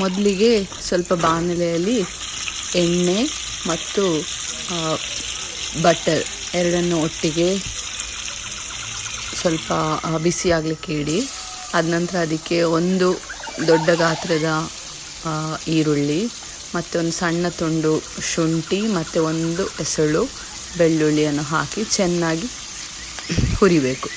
ಮೊದಲಿಗೆ ಸ್ವಲ್ಪ ಬಾಣಲೆಯಲ್ಲಿ ಎಣ್ಣೆ ಮತ್ತು ಬಟರ್ ಎರಡನ್ನು ಒಟ್ಟಿಗೆ ಸ್ವಲ್ಪ ಬಿಸಿ ಆಗಲಿಕ್ಕೆ ಇಡಿ. ಅದ ನಂತರ ಅದಕ್ಕೆ ಒಂದು ದೊಡ್ಡ ಗಾತ್ರದ ಈರುಳ್ಳಿ ಮತ್ತು ಒಂದು ಸಣ್ಣ ತುಂಡು ಶುಂಠಿ ಮತ್ತು ಒಂದು ಎಸಳು ಬೆಳ್ಳುಳ್ಳಿಯನ್ನು ಹಾಕಿ ಚೆನ್ನಾಗಿ ಹುರಿಬೇಕು.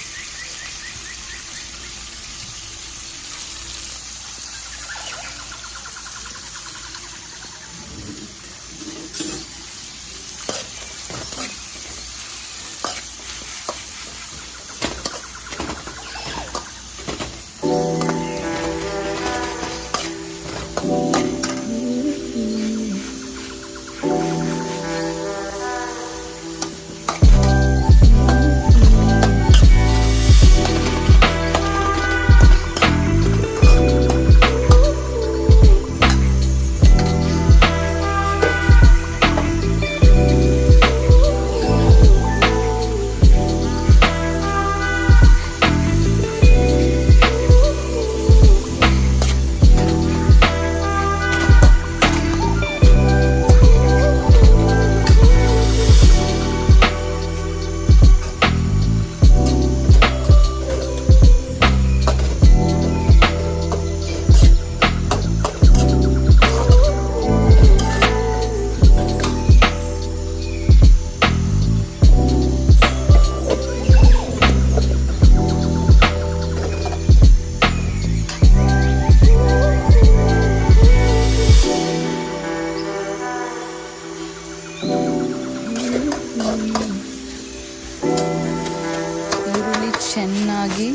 ಚೆನ್ನಾಗಿ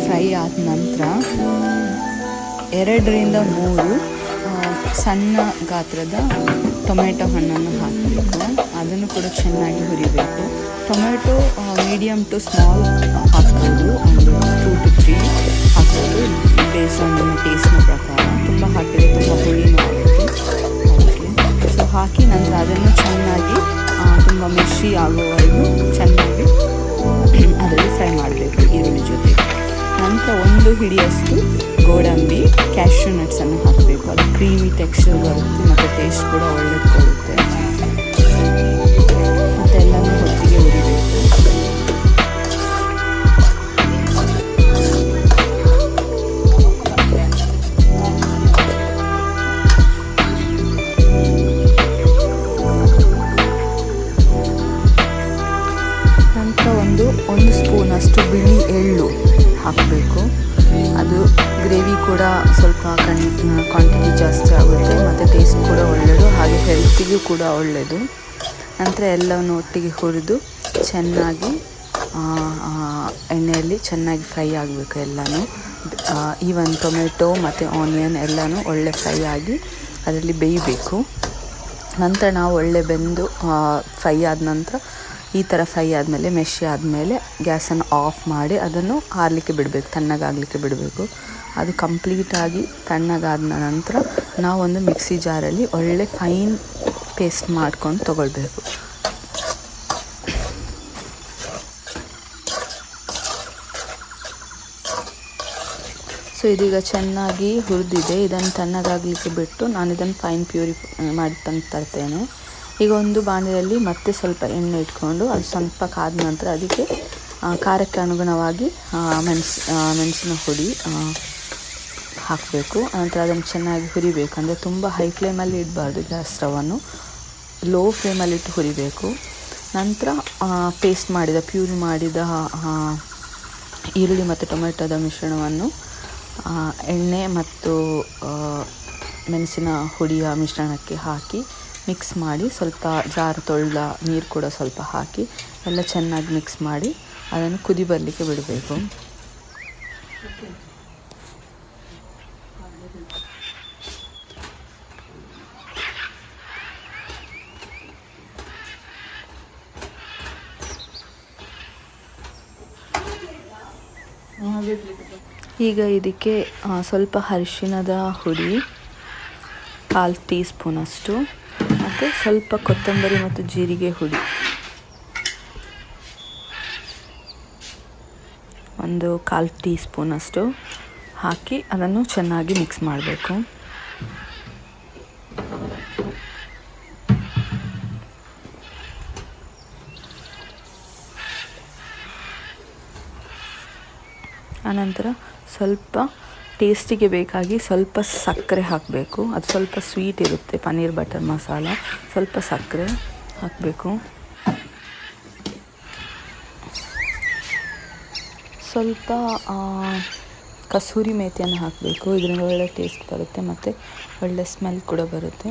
ಫ್ರೈ ಆದ ನಂತರ 2ರಿಂದ 3 ಸಣ್ಣ ಗಾತ್ರದ ಟೊಮೆಟೊ ಹಣ್ಣನ್ನು ಹಾಕಬೇಕು. ಅದನ್ನು ಕೂಡ ಚೆನ್ನಾಗಿ ಹುರಿಬೇಕು. ಟೊಮೆಟೊ ಮೀಡಿಯಮ್ ಟು ಸ್ಮಾಲ್ ಹಾಕ್ಬೋದು, ಒಂದು 2 to 3 ಹಾಕ್ಬೋದು ಬೇಸ್ಡ್ ಆನ್ ನಿಮ್ಮ ಟೇಸ್ಟ್ನ ಪ್ರಕಾರ. ತುಂಬ ಹಾಕಿದರೆ ತುಂಬ ಹುಳಿನೂ ಆಗುತ್ತೆ ಅದಕ್ಕೆ. ಸೊ ಹಾಕಿ ನಂತರ ಅದನ್ನು ಚೆನ್ನಾಗಿ ತುಂಬ ಮೆಶಿ ಆಗುವವರೆಗೂ ಚೆನ್ನಾಗಿ ಅದರಲ್ಲಿ ಫ್ರೈ ಮಾಡಬೇಕು ಈರುಳ್ಳಿ ಜೊತೆ. ನಂತರ 1 ಹಿಡಿಯಷ್ಟು ಗೋಡಂಬಿ ಕ್ಯಾಶ್ಯೂ ನಟ್ಸನ್ನು ಹಾಕಬೇಕು. ಅದು ಕ್ರೀಮಿ ಟೆಕ್ಸ್ಚರ್ ಬರುತ್ತೆ ಮತ್ತು ಟೇಸ್ಟ್ ಕೂಡ ಒಳ್ಳೇದು ಕೊಡುತ್ತೆ. ಮತ್ತು ಎಲ್ಲನೂ ಹೊತ್ತಿಗೆ ಹುರಿಬೇಕು. ಒಂದು ಸ್ಪೂನಷ್ಟು ಬಿಳಿ ಎಳ್ಳು ಹಾಕಬೇಕು. ಅದು ಗ್ರೇವಿ ಕೂಡ ಸ್ವಲ್ಪ ಕ್ವಾಂಟಿಟಿ ಜಾಸ್ತಿ ಆಗುತ್ತೆ ಮತ್ತು ಟೇಸ್ಟ್ ಕೂಡ ಒಳ್ಳೆಯದು, ಹಾಗೆ ಹೆಲ್ತಿಗೂ ಕೂಡ ಒಳ್ಳೆಯದು. ನಂತರ ಎಲ್ಲವನ್ನು ಒಟ್ಟಿಗೆ ಹುರಿದು ಚೆನ್ನಾಗಿ ಎಣ್ಣೆಯಲ್ಲಿ ಚೆನ್ನಾಗಿ ಫ್ರೈ ಆಗಬೇಕು ಎಲ್ಲನೂ. ಈವನ್ ಟೊಮೆಟೊ ಮತ್ತು ಆನಿಯನ್ ಎಲ್ಲನೂ ಒಳ್ಳೆ ಫ್ರೈ ಆಗಿ ಅದರಲ್ಲಿ ಬೇಯಬೇಕು. ನಂತರ ನಾವು ಒಳ್ಳೆ ಬೆಂದು ಫ್ರೈ ಆದ ನಂತರ ಈ ಥರ ಫ್ರೈ ಆದಮೇಲೆ ಮೆಶಿ ಆದಮೇಲೆ ಗ್ಯಾಸನ್ನು ಆಫ್ ಮಾಡಿ ಅದನ್ನು ಆರಲಿಕ್ಕೆ ಬಿಡಬೇಕು, ತಣ್ಣಗಾಗಲಿಕ್ಕೆ ಬಿಡಬೇಕು. ಅದು ಕಂಪ್ಲೀಟಾಗಿ ತಣ್ಣಗಾದ ನಂತರ ನಾವೊಂದು ಮಿಕ್ಸಿ ಜಾರಲ್ಲಿ ಒಳ್ಳೆ ಫೈನ್ ಪೇಸ್ಟ್ ಮಾಡ್ಕೊಂಡು ತೊಗೊಳ್ಬೇಕು. ಸೊ ಇದೀಗ ಚೆನ್ನಾಗಿ ಹುರಿದಿದೆ. ಇದನ್ನು ತಣ್ಣಗಾಗಲಿಕ್ಕೆ ಬಿಟ್ಟು ನಾನು ಇದನ್ನು ಫೈನ್ ಪ್ಯೂರಿ ಮಾಡಿ ತಂದು ತರ್ತೇನೆ. ಈಗ ಒಂದು ಬಾಣಲೆಯಲ್ಲಿ ಮತ್ತೆ ಸ್ವಲ್ಪ ಎಣ್ಣೆ ಇಟ್ಕೊಂಡು ಅದು ಸ್ವಲ್ಪ ಕಾದ ನಂತರ ಅದಕ್ಕೆ ಖಾರಕ್ಕೆ ಅನುಗುಣವಾಗಿ ಮೆಣಸಿನ ಹುಡಿ ಹಾಕಬೇಕು. ನಂತರ ಅದನ್ನು ಚೆನ್ನಾಗಿ ಹುರಿಬೇಕು. ಅಂದರೆ ತುಂಬ ಹೈ ಫ್ಲೇಮಲ್ಲಿ ಇಡಬಾರ್ದು, ಗ್ಯಾಸ್ ಸ್ಟವನ್ನು ಲೋ ಫ್ಲೇಮಲ್ಲಿಟ್ಟು ಹುರಿಬೇಕು. ನಂತರ ಪ್ಯೂರಿ ಮಾಡಿದ ಈರುಳ್ಳಿ ಮತ್ತು ಟೊಮೆಟೊದ ಮಿಶ್ರಣವನ್ನು ಎಣ್ಣೆ ಮತ್ತು ಮೆಣಸಿನ ಹುಡಿಯ ಮಿಶ್ರಣಕ್ಕೆ ಹಾಕಿ ಮಿಕ್ಸ್ ಮಾಡಿ, ಸ್ವಲ್ಪ ಜಾರು ತೊಳೆದ ನೀರು ಕೂಡ ಸ್ವಲ್ಪ ಹಾಕಿ ಎಲ್ಲ ಚೆನ್ನಾಗಿ ಮಿಕ್ಸ್ ಮಾಡಿ ಅದನ್ನು ಕುದಿ ಬರಲಿಕ್ಕೆ ಬಿಡಬೇಕು. ಈಗ ಇದಕ್ಕೆ ಸ್ವಲ್ಪ ಅರಿಶಿಣದ ಹುಡಿ 1/2 ಟೀ ಸ್ಪೂನಷ್ಟು ಮತ್ತು ಸ್ವಲ್ಪ ಕೊತ್ತಂಬರಿ ಮತ್ತು ಜೀರಿಗೆ ಹುಡಿ 1/4 ಟೀ ಸ್ಪೂನಷ್ಟು ಹಾಕಿ ಅದನ್ನು ಚೆನ್ನಾಗಿ ಮಿಕ್ಸ್ ಮಾಡಬೇಕು. ಆನಂತರ ಸ್ವಲ್ಪ ಟೇಸ್ಟಿಗೆ ಬೇಕಾಗಿ ಸ್ವಲ್ಪ ಸಕ್ಕರೆ ಹಾಕಬೇಕು. ಅದು ಸ್ವಲ್ಪ ಸ್ವೀಟ್ ಇರುತ್ತೆ ಪನ್ನೀರ್ ಬಟರ್ ಮಸಾಲ. ಸ್ವಲ್ಪ ಸಕ್ಕರೆ ಹಾಕಬೇಕು. ಸ್ವಲ್ಪ ಕಸೂರಿ ಮೇಥಿಯನ್ನು ಹಾಕಬೇಕು. ಇದರಿಂದ ಒಳ್ಳೆ ಟೇಸ್ಟ್ ಬರುತ್ತೆ ಮತ್ತು ಒಳ್ಳೆ ಸ್ಮೆಲ್ ಕೂಡ ಬರುತ್ತೆ.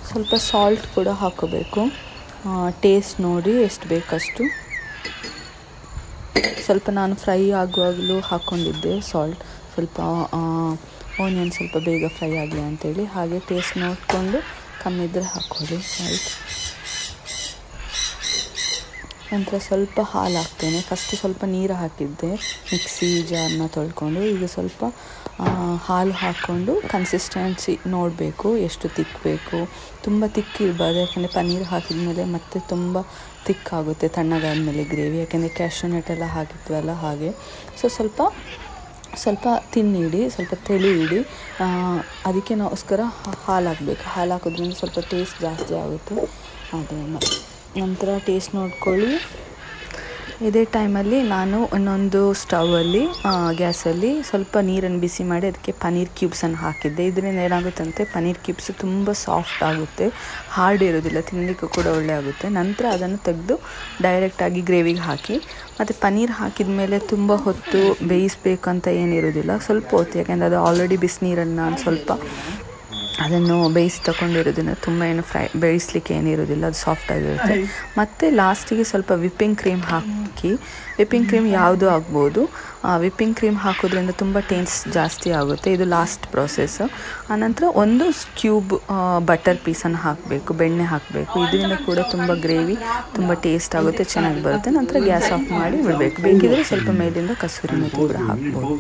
ಸ್ವಲ್ಪ ಸಾಲ್ಟ್ ಕೂಡ ಹಾಕೋಬೇಕು. ಟೇಸ್ಟ್ ನೋಡಿ ಎಷ್ಟು ಬೇಕಷ್ಟು. ಸ್ವಲ್ಪ ನಾನು ಫ್ರೈ ಆಗುವಾಗಲೂ ಹಾಕ್ಕೊಂಡಿದ್ದೆ ಸಾಲ್ಟ್. ಸ್ವಲ್ಪ ಆನಿಯನ್ ಸ್ವಲ್ಪ ಬೇಗ ಫ್ರೈ ಆಗಲಿ ಅಂಥೇಳಿ. ಹಾಗೆ ಟೇಸ್ಟ್ ನೋಡಿಕೊಂಡು ಕಮ್ಮಿ ಇದ್ದರೆ ಹಾಕ್ಕೊಳ್ಳಿ ಸಾಲ್ಟ್. ನಂತರ ಸ್ವಲ್ಪ ಹಾಲು ಹಾಕ್ತೇನೆ. ಫಸ್ಟ್ ಸ್ವಲ್ಪ ನೀರು ಹಾಕಿದ್ದೆ ಮಿಕ್ಸಿ ಜಾರನ್ನ ತೊಳ್ಕೊಂಡು. ಈಗ ಸ್ವಲ್ಪ ಹಾಲು ಹಾಕ್ಕೊಂಡು ಕನ್ಸಿಸ್ಟೆನ್ಸಿ ನೋಡಬೇಕು ಎಷ್ಟು ತಿಕ್ಕಬೇಕು. ತುಂಬ ತಿಕ್ಕಿರಬಾರ್ದು, ಯಾಕೆಂದರೆ ಪನ್ನೀರ್ ಹಾಕಿದ ಮೇಲೆ ಮತ್ತೆ ತುಂಬ ತಿಕ್ಕಾಗುತ್ತೆ ತಣ್ಣಗಾದ್ಮೇಲೆ ಗ್ರೇವಿ, ಯಾಕೆಂದರೆ ಕ್ಯಾಶ್ಯೂ ನಟ್ ಎಲ್ಲ ಹಾಕಿದ್ವಲ್ಲ ಹಾಗೆ. ಸೊ ಸ್ವಲ್ಪ ತಿನ್ನಿಡಿ, ಸ್ವಲ್ಪ ತೆಳು ಇಡಿ. ಅದಕ್ಕೆ ನಾವುಗೋಸ್ಕರ ಹಾಲು ಹಾಕಬೇಕು. ಹಾಲು ಹಾಕೋದ್ರಿಂದ ಸ್ವಲ್ಪ ಟೇಸ್ಟ್ ಜಾಸ್ತಿ ಆಗುತ್ತೆ. ಅದರಿಂದ ನಂತರ ಟೇಸ್ಟ್ ನೋಡ್ಕೊಳ್ಳಿ. ಇದೇ ಟೈಮಲ್ಲಿ ನಾನು ಇನ್ನೊಂದು ಸ್ಟವಲ್ಲಿ ಗ್ಯಾಸಲ್ಲಿ ಸ್ವಲ್ಪ ನೀರನ್ನು ಬಿಸಿ ಮಾಡಿ ಅದಕ್ಕೆ ಪನ್ನೀರ್ ಕ್ಯೂಬ್ಸನ್ನು ಹಾಕಿದ್ದೆ. ಇದರಿಂದ ಏನಾಗುತ್ತಂತೆ ಪನ್ನೀರ್ ಕ್ಯೂಬ್ಸ್ ತುಂಬ ಸಾಫ್ಟ್ ಆಗುತ್ತೆ, ಹಾರ್ಡ್ ಇರೋದಿಲ್ಲ, ತಿನ್ನಲಿಕ್ಕೂ ಕೂಡ ಒಳ್ಳೆ ಆಗುತ್ತೆ. ನಂತರ ಅದನ್ನು ತೆಗೆದು ಡೈರೆಕ್ಟಾಗಿ ಗ್ರೇವಿಗೆ ಹಾಕಿ. ಮತ್ತು ಪನ್ನೀರ್ ಹಾಕಿದ ಮೇಲೆ ತುಂಬ ಹೊತ್ತು ಬೇಯಿಸಬೇಕಂತ ಏನಿರೋದಿಲ್ಲ, ಸ್ವಲ್ಪ ಹೊತ್ತು, ಯಾಕೆಂದರೆ ಅದು ಆಲ್ರೆಡಿ ಬಿಸಿನೀರನ್ನು ನಾನು ಸ್ವಲ್ಪ ಅದನ್ನು ಬೇಯಿಸಿ ತಗೊಂಡಿರೋದನ್ನು ತುಂಬ ಏನು ಬೇಯಿಸಲಿಕ್ಕೆ ಏನಿರೋದಿಲ್ಲ, ಅದು ಸಾಫ್ಟಾಗಿರುತ್ತೆ. ಮತ್ತು ಲಾಸ್ಟಿಗೆ ಸ್ವಲ್ಪ ವಿಪ್ಪಿಂಗ್ ಕ್ರೀಮ್ ಹಾಕಿ. ವಿಪ್ಪಿಂಗ್ ಕ್ರೀಮ್ ಯಾವುದು ಆಗ್ಬೋದು. ವಿಪ್ಪಿಂಗ್ ಕ್ರೀಮ್ ಹಾಕೋದ್ರಿಂದ ತುಂಬ ಟೇಸ್ಟ್ ಜಾಸ್ತಿ ಆಗುತ್ತೆ. ಇದು ಲಾಸ್ಟ್ ಪ್ರೋಸೆಸ್ಸು. ಆನಂತರ ಒಂದು ಕ್ಯೂಬ್ ಬಟರ್ ಪೀಸನ್ನು ಹಾಕಬೇಕು, ಬೆಣ್ಣೆ ಹಾಕಬೇಕು. ಇದರಿಂದ ಕೂಡ ತುಂಬ ಗ್ರೇವಿ ತುಂಬ ಟೇಸ್ಟ್ ಆಗುತ್ತೆ, ಚೆನ್ನಾಗಿ ಬರುತ್ತೆ. ನಂತರ ಗ್ಯಾಸ್ ಆಫ್ ಮಾಡಿ ಬಿಡಬೇಕು. ಬೇಕಿದ್ರೆ ಸ್ವಲ್ಪ ಮೇಲಿಂದ ಕಸೂರಿ ಮೇಥಿ ಕೂಡ ಹಾಕ್ಬೋದು.